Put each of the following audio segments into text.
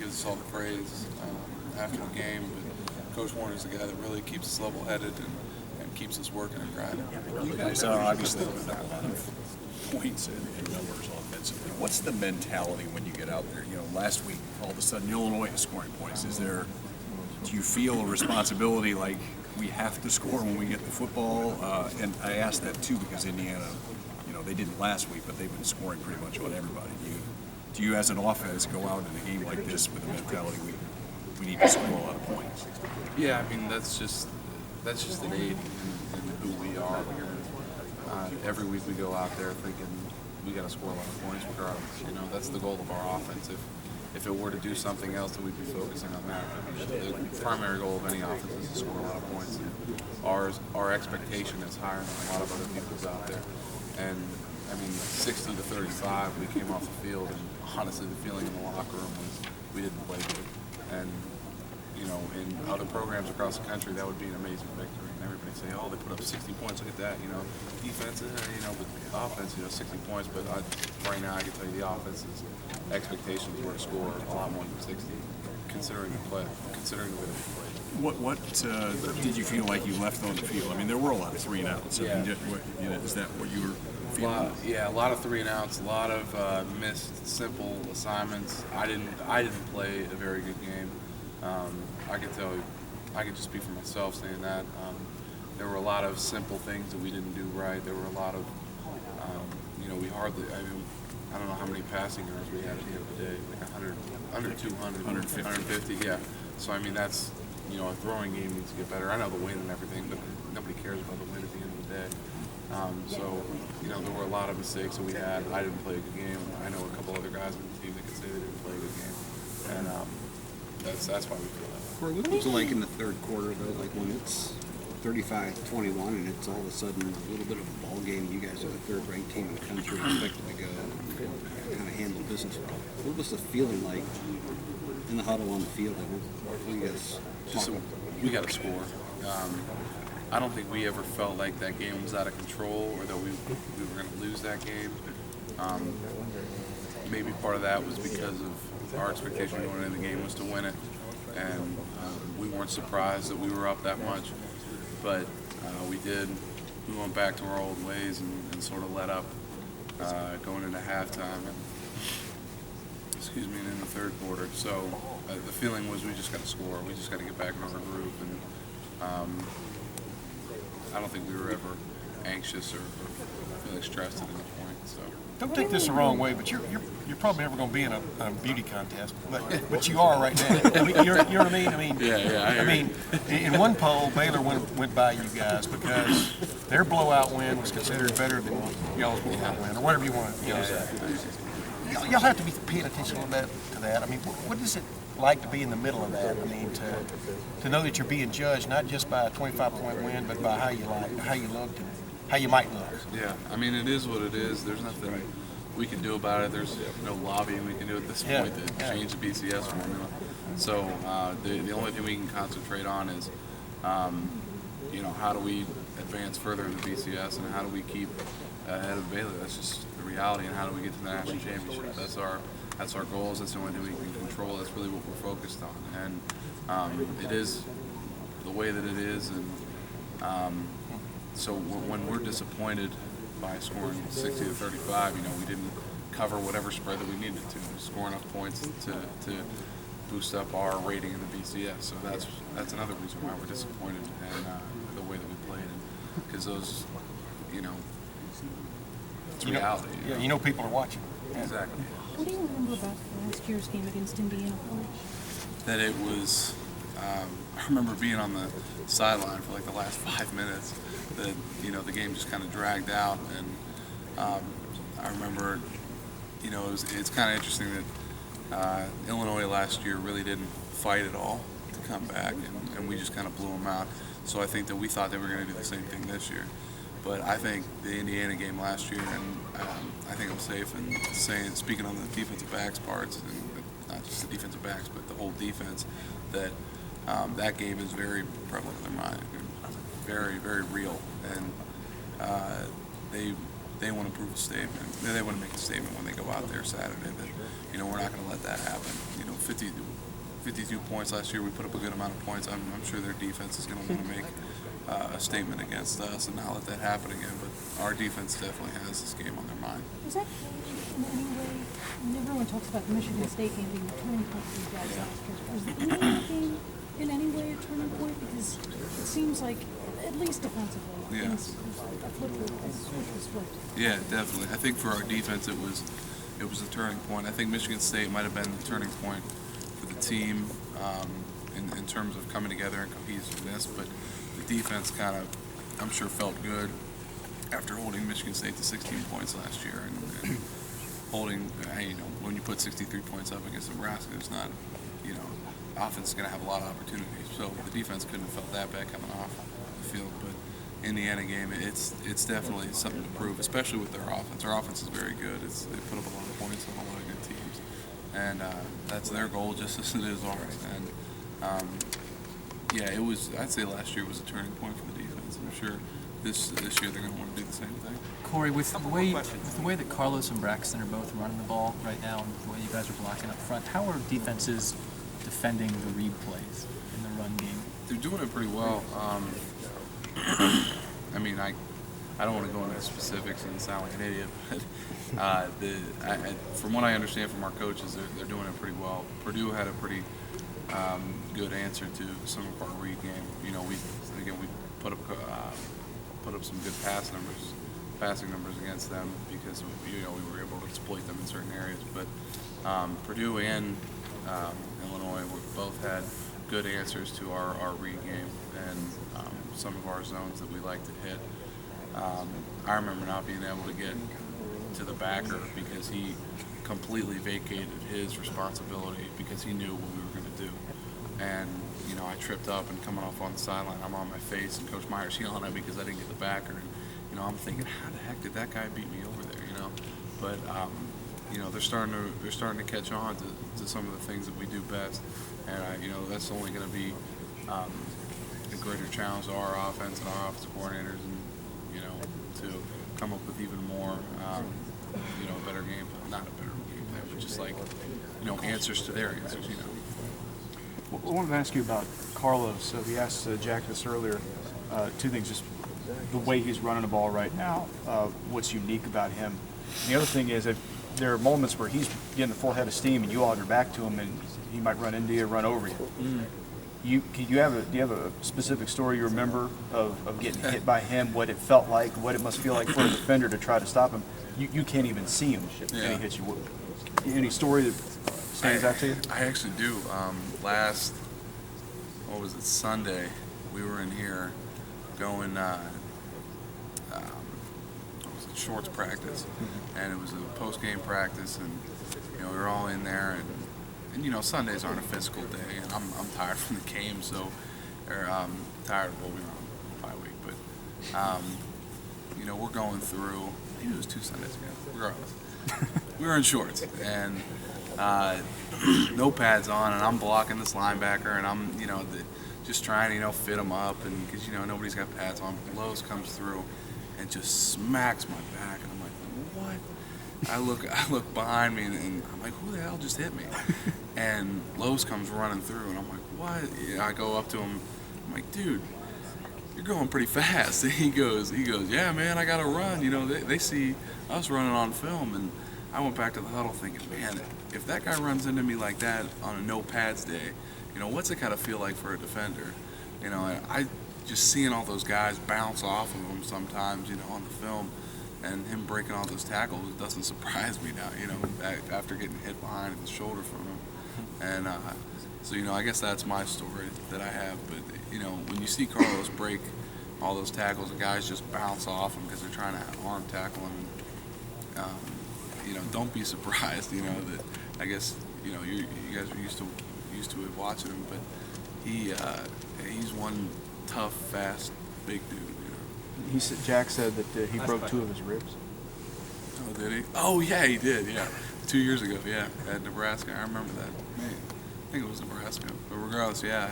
gives us all the praise after the game, but Coach Warner's the guy that really keeps us level-headed and keeps us working and grinding. You guys are obviously putting up a lot of points and numbers offensively. What's the mentality when you get out there? Last week, all of a sudden, Illinois is scoring points. Do you feel a responsibility like we have to score when we get the football? And I asked that too because Indiana, they didn't last week, but they've been scoring pretty much on everybody. Do you as an offense go out in a game like this with the mentality we need to score a lot of points? Yeah, I mean that's just innate in who we are. Every week we go out there thinking we got to score a lot of points regardless. That's the goal of our offense. If it were to do something else, then we'd be focusing on that. The primary goal of any offense is to score a lot of points. And our expectation is higher than a lot of other people's out there. And I mean, 60 to 35, we came off the field, and honestly, the feeling in the locker room was we didn't play good. And in other programs across the country, that would be an amazing victory. And everybody say, "Oh, they put up 60 points. Look at that." Defense, but offense, 60 points. But right now, I can tell you the offense's expectations were to score a lot more than 60, considering the way they played. What did you feel like you left on the field? I mean, there were a lot of 3 and outs. Yeah. Is that what you were feeling? A lot of 3 and outs, a lot of missed simple assignments. I didn't play a very good game. I can tell you, I can just speak for myself saying that. There were a lot of simple things that we didn't do right. There were a lot of, we hardly, I don't know how many passing yards we had at the end of the day, like 100, under 200, 150, yeah. So, I mean, that's, our throwing game needs to get better. I know the win and everything, but nobody cares about the win at the end of the day. There were a lot of mistakes that we had. I didn't play a good game. I know a couple other guys on the team that could say they didn't play a good game. And that's why we feel that. Corey, what was it like in the third quarter, though, like when it's 35-21 and it's all of a sudden a little bit of a ball game? You guys are the third-ranked team in the country, expected to go kind of handle business. What was the feeling like in the huddle on the field? What you guys we got to score. I don't think we ever felt like that game was out of control or that we were going to lose that game. Maybe part of that was because of our expectation going into the game was to win it, and we weren't surprised that we were up that much, but we went back to our old ways and sort of let up going into halftime and in the third quarter. So the feeling was we just got to score. We just got to get back in our groove, and I don't think we were ever anxious or feeling stressed at any point. So. Don't take this the wrong way, but you're probably never going to be in a beauty contest, but you are right now. I mean, you know what I mean? I mean, in one poll, Baylor went by you guys because their blowout win was considered better than y'all's blowout win, or whatever you want to say. Y'all have to be paying attention a little bit to that. I mean, what is it like to be in the middle of that? I mean, to know that you're being judged not just by a 25-point win, but by how you looked, and how you might look. Yeah, I mean, it is what it is. There's nothing we can do about it. There's no lobbying we can do at this point to change the BCS formula. So the only thing we can concentrate on is, how do we advance further in the BCS and how do we keep ahead of Baylor? That's just the reality. And how do we get to the national championship? That's our goals. That's the only thing we can control. That's really what we're focused on. And it is the way that it is. And so when we're disappointed by scoring 60 to 35, we didn't cover whatever spread that we needed to score enough points to boost up our rating in the BCS. So that's another reason why we're disappointed in the way that we played, because those, it's reality. People are watching. Exactly. What do you remember about last year's game against Indiana College? That it was, I remember being on the sideline for like the last 5 minutes, that, the game just kind of dragged out. And I remember, it's kind of interesting that Illinois last year really didn't fight at all to come back, and we just kind of blew them out. So I think that we thought they were going to do the same thing this year. But I think the Indiana game last year, and I think I'm safe in speaking on the defensive backs parts, and not just the defensive backs, but the whole defense, that that game is very prevalent in their mind, very, very real. And they they want to prove a statement. They want to make a statement when they go out there Saturday that, we're not going to let that happen. 52 points last year, we put up a good amount of points. I'm sure their defense is going to want to make a statement against us and not let that happen again. But our defense definitely has this game on their mind. Was that in any way, and everyone talks about the Michigan State game being a turning point for you guys last year. Was the Indiana game in any way a turning point? Because it seems like, at least defensively, things was flipped. Yeah, definitely. I think for our defense, it was a turning point. I think Michigan State might have been the turning point for the team in terms of coming together and cohesiveness. But the defense kind of, I'm sure, felt good after holding Michigan State to 16 points last year and holding, when you put 63 points up against Nebraska, it's not, offense is going to have a lot of opportunities. So the defense couldn't have felt that bad coming off the field. But Indiana game, it's definitely something to prove, especially with their offense. Our offense is very good. They put up a lot of points on a lot of good teams, and that's their goal just as it is ours. And it was. I'd say last year was a turning point for the defense. I'm sure this year they're going to want to do the same thing. Corey, with the way that Carlos and Braxton are both running the ball right now, and the way you guys are blocking up front, how are defenses defending the read plays in the run game? They're doing it pretty well. I don't want to go into specifics and sound like an idiot, but from what I understand from our coaches, they're doing it pretty well. Purdue had a pretty good answer to some of our read game. We put up some good passing numbers against them because we were able to exploit them in certain areas. But Purdue and Illinois both had good answers to our read game and some of our zones that we like to hit. I remember not being able to get to the backer because he completely vacated his responsibility because he knew what we were going to do. And, I tripped up and coming off on the sideline, I'm on my face and Coach Meyer's yelling at me because I didn't get the backer. And, I'm thinking, how the heck did that guy beat me over there, But, they're starting to catch on to some of the things that we do best. And, that's only going to be a greater challenge to our offense and our offensive coordinators and, to come up with even more, a better game plan. Not a better game plan, but just like, answers to their answers, Well, I wanted to ask you about Carlos. So we asked Jack this earlier. Two things, just the way he's running the ball right now, what's unique about him. And the other thing is if there are moments where he's getting a full head of steam and you all have your back to him and he might run into you or run over you. Do you have a specific story you remember of getting hit by him, what it felt like, what it must feel like for a defender to try to stop him? You can't even see him and he hits you. Any story that stands out to you? I actually do. Sunday, we were in here going, shorts practice, and it was a post-game practice, and, we were all in there, and Sundays aren't a physical day, and I'm tired from the game, so, tired, well, we were on bye week, but, we're going through, maybe it was 2 Sundays ago, regardless. We were in shorts, and no pads on, and I'm blocking this linebacker, and I'm, just trying to, fit him up, and because, nobody's got pads on. Lowe's comes through and just smacks my back, and I'm like, what? I look behind me, and I'm like, who the hell just hit me? And Lowe's comes running through, and I'm like, what? I go up to him, I'm like, dude, you're going pretty fast. And he goes, yeah, man, I gotta run. They see us running on film, and I went back to the huddle thinking, man, if that guy runs into me like that on a no pads day, what's it kind of feel like for a defender? And I just seeing all those guys bounce off of him sometimes, on the film, and him breaking all those tackles, it doesn't surprise me now, after getting hit behind the shoulder from him. And so, I guess that's my story that I have. But, when you see Carlos break all those tackles, the guys just bounce off him because they're trying to arm tackle him. Don't be surprised, that I guess, you guys are used to it watching him, but he's one tough, fast, big dude. Jack said that he broke 2 of his ribs. Oh, did he? Oh, yeah, he did. Yeah, 2 years ago. Yeah, at Nebraska. I remember that. I think it was Nebraska. But regardless, yeah.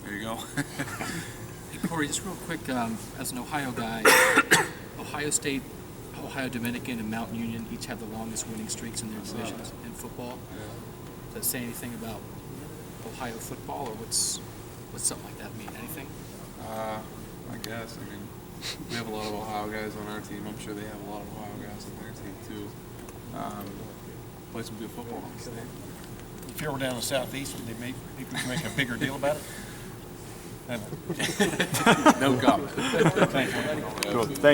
There you go. Hey, Corey, just real quick, as an Ohio guy, Ohio State Ohio Dominican and Mount Union each have the longest winning streaks in their divisions in football. Does that say anything about Ohio football, or what's something like that mean? Anything? I guess. I mean, we have a lot of Ohio guys on our team. I'm sure they have a lot of Ohio guys on their team too. Play some good football in the state. If you were down in the southeast, would they make a bigger deal about it? No comment. Cool. Thank